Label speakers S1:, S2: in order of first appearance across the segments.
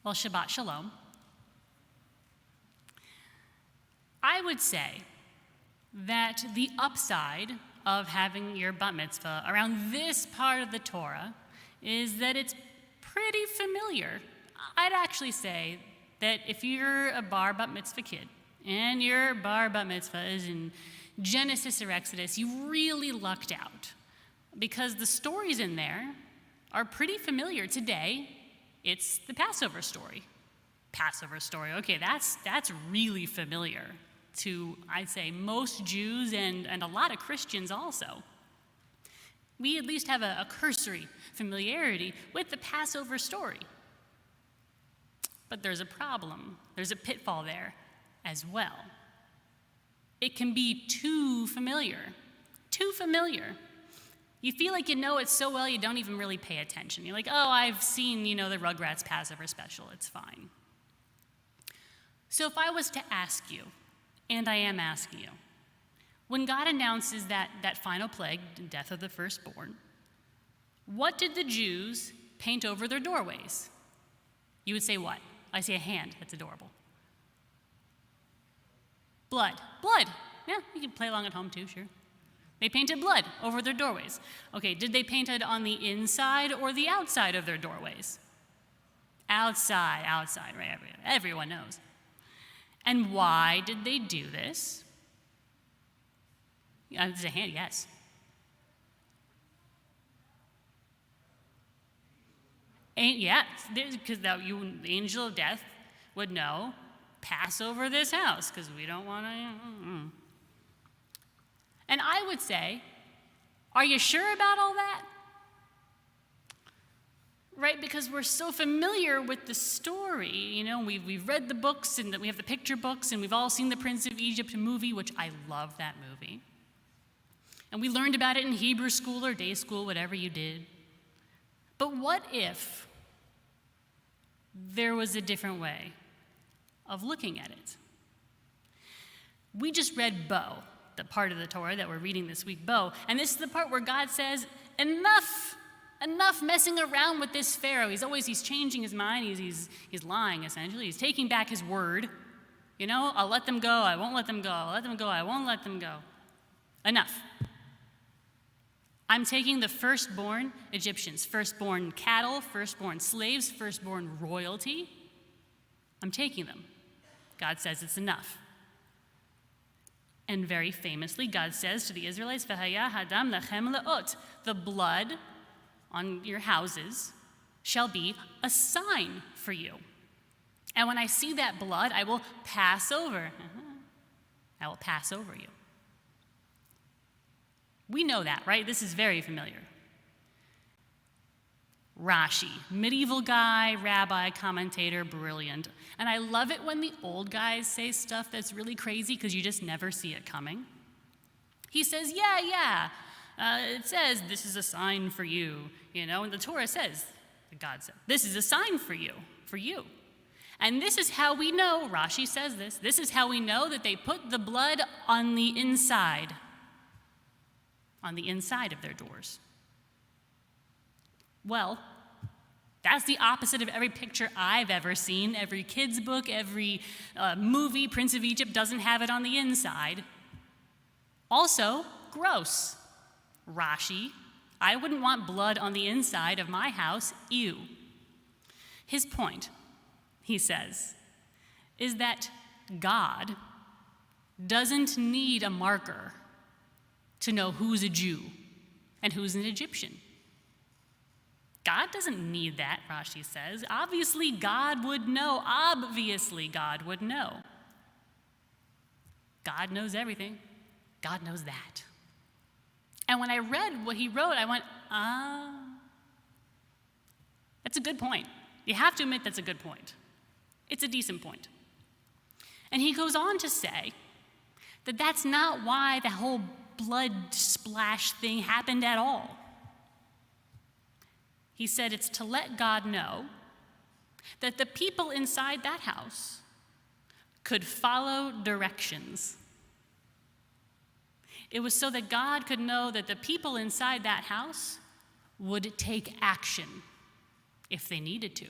S1: Well, Shabbat Shalom. I would say that the upside of having your bat mitzvah around this part of the Torah is that it's pretty familiar. I'd actually say that if you're a bar bat mitzvah kid and your bar bat mitzvah is in Genesis or Exodus, you really lucked out because the stories in there are pretty familiar. Today, it's the Passover story. Passover story, okay, that's really familiar to, I'd say, most Jews and a lot of Christians also. We at least have a cursory familiarity with the Passover story. But there's a problem. There's a pitfall there as well. It can be too familiar. Too familiar. You feel like you know it so well you don't even really pay attention. You're like, oh, I've seen, the Rugrats Passover special. It's fine. So if I was to ask you, and I am asking you, when God announces that final plague, the death of the firstborn, what did the Jews paint over their doorways? You would say what? I see a hand. That's adorable. Blood. Blood. Yeah, you can play along at home too, sure. They painted blood over their doorways. Okay, did they paint it on the inside or the outside of their doorways? Outside, right? Everyone knows. And why did they do this? There's a hand, yes. Because the angel of death would know, pass over this house, because we don't want to. And I would say, are you sure about all that? Right, because we're so familiar with the story. We've read the books, and we have the picture books, and we've all seen the Prince of Egypt movie, which I love that movie. And we learned about it in Hebrew school or day school, whatever you did. But what if there was a different way of looking at it? We just read Bo, the part of the Torah that we're reading this week, Bo. And this is the part where God says, enough messing around with this Pharaoh. He's changing his mind. He's lying, essentially. He's taking back his word. I'll let them go. I won't let them go. I'll let them go. I won't let them go. Enough. I'm taking the firstborn Egyptians, firstborn cattle, firstborn slaves, firstborn royalty. I'm taking them. God says it's enough. And very famously, God says to the Israelites, "V'haya hadam lechem le'ot," the blood on your houses shall be a sign for you. And when I see that blood, I will pass over. I will pass over you. We know that, right? This is very familiar. Rashi, medieval guy, rabbi, commentator, brilliant. And I love it when the old guys say stuff that's really crazy because you just never see it coming. He says, it says this is a sign for you, and the Torah says, God said, this is a sign for you. And this is how we know, Rashi says this is how we know that they put the blood on the inside of their doors. Well, that's the opposite of every picture I've ever seen. Every kid's book, every movie, Prince of Egypt doesn't have it on the inside. Also, gross. Rashi, I wouldn't want blood on the inside of my house. Ew. His point, he says, is that God doesn't need a marker to know who's a Jew and who's an Egyptian. God doesn't need that, Rashi says. Obviously, God would know. God knows everything. God knows that. And when I read what he wrote, I went, that's a good point. You have to admit that's a good point. It's a decent point. And he goes on to say that that's not why the whole blood splash thing happened at all. He said it's to let God know that the people inside that house could follow directions. It was so that God could know that the people inside that house would take action if they needed to.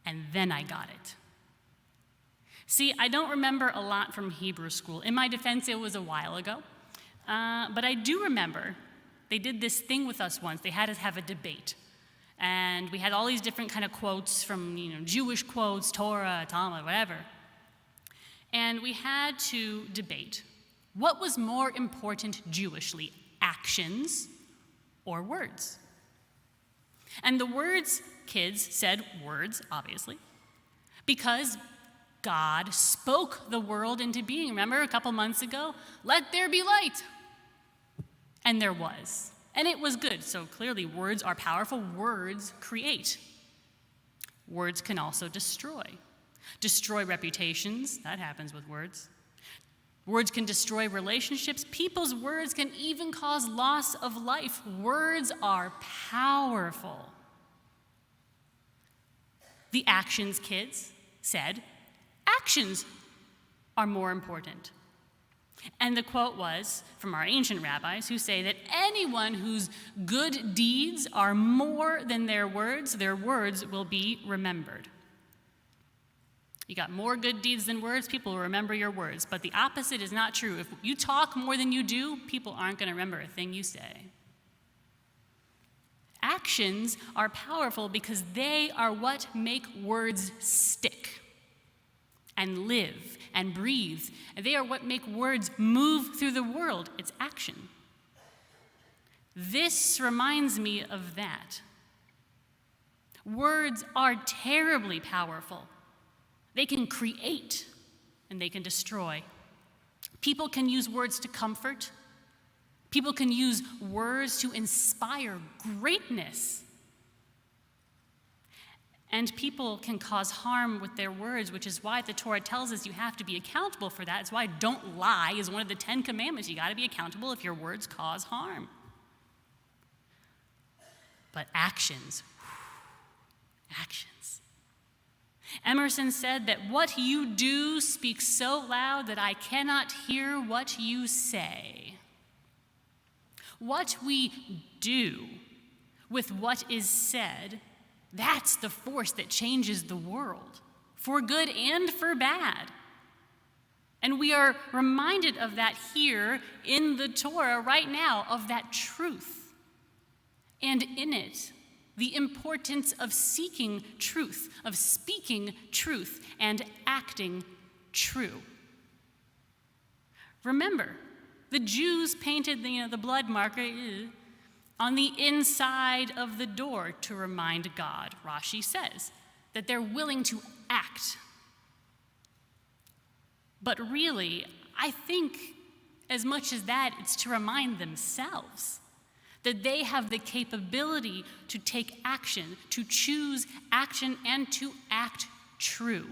S1: And then I got it. See, I don't remember a lot from Hebrew school. In my defense, it was a while ago. But I do remember they did this thing with us once. They had us have a debate. And we had all these different kind of quotes from, Jewish quotes, Torah, Talmud, whatever. And we had to debate what was more important Jewishly, actions or words. And the words, kids said words, obviously, because God spoke the world into being. Remember a couple months ago? Let there be light. And there was. And it was good. So clearly words are powerful. Words create. Words can also destroy. Destroy reputations. That happens with words. Words can destroy relationships. People's words can even cause loss of life. Words are powerful. The actions kids said, actions are more important. And the quote was from our ancient rabbis who say that anyone whose good deeds are more than their words will be remembered. You got more good deeds than words, people will remember your words. But the opposite is not true. If you talk more than you do, people aren't going to remember a thing you say. Actions are powerful because they are what make words stick and live and breathe. And they are what make words move through the world. It's action. This reminds me of that. Words are terribly powerful. They can create and they can destroy. People can use words to comfort. People can use words to inspire greatness. And people can cause harm with their words, which is why the Torah tells us you have to be accountable for that. It's why don't lie is one of the 10 commandments. You got to be accountable if your words cause harm. But actions. Emerson said that what you do speaks so loud that I cannot hear what you say. What we do with what is said, that's the force that changes the world, for good and for bad. And we are reminded of that here in the Torah right now, of that truth. And in it, the importance of seeking truth, of speaking truth, and acting true. Remember, the Jews painted the blood marker on the inside of the door to remind God. Rashi says that they're willing to act. But really, I think as much as that, it's to remind themselves that they have the capability to take action, to choose action, and to act true.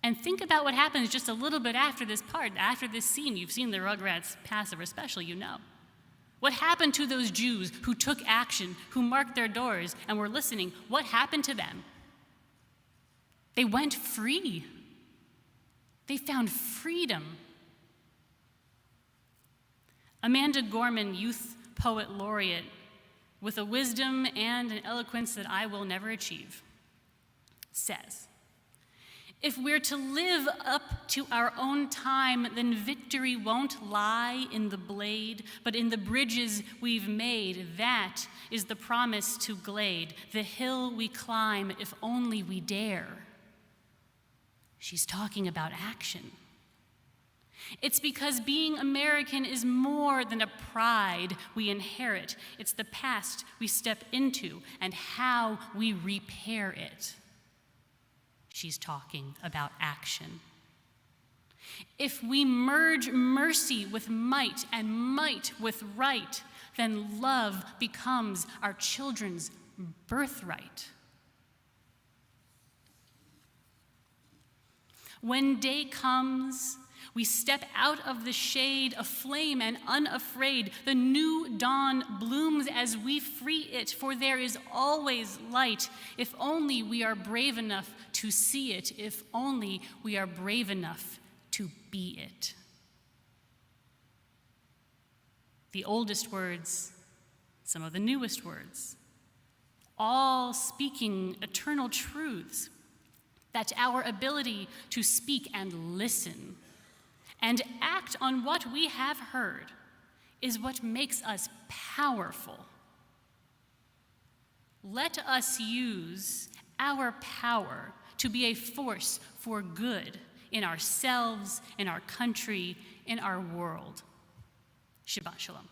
S1: And think about what happens just a little bit after this part, after this scene. You've seen the Rugrats Passover special, you know. What happened to those Jews who took action, who marked their doors and were listening? What happened to them? They went free. They found freedom. Amanda Gorman, Youth Poet Laureate, with a wisdom and an eloquence that I will never achieve, says, if we're to live up to our own time, then victory won't lie in the blade, but in the bridges we've made. That is the promise to glade, the hill we climb if only we dare. She's talking about action. It's because being American is more than a pride we inherit. It's the past we step into and how we repair it. She's talking about action. If we merge mercy with might and might with right, then love becomes our children's birthright. When day comes, we step out of the shade, aflame and unafraid. The new dawn blooms as we free it, for there is always light, if only we are brave enough to see it, if only we are brave enough to be it. The oldest words, some of the newest words, all speaking eternal truths, that our ability to speak and listen and act on what we have heard is what makes us powerful. Let us use our power to be a force for good in ourselves, in our country, in our world. Shabbat Shalom.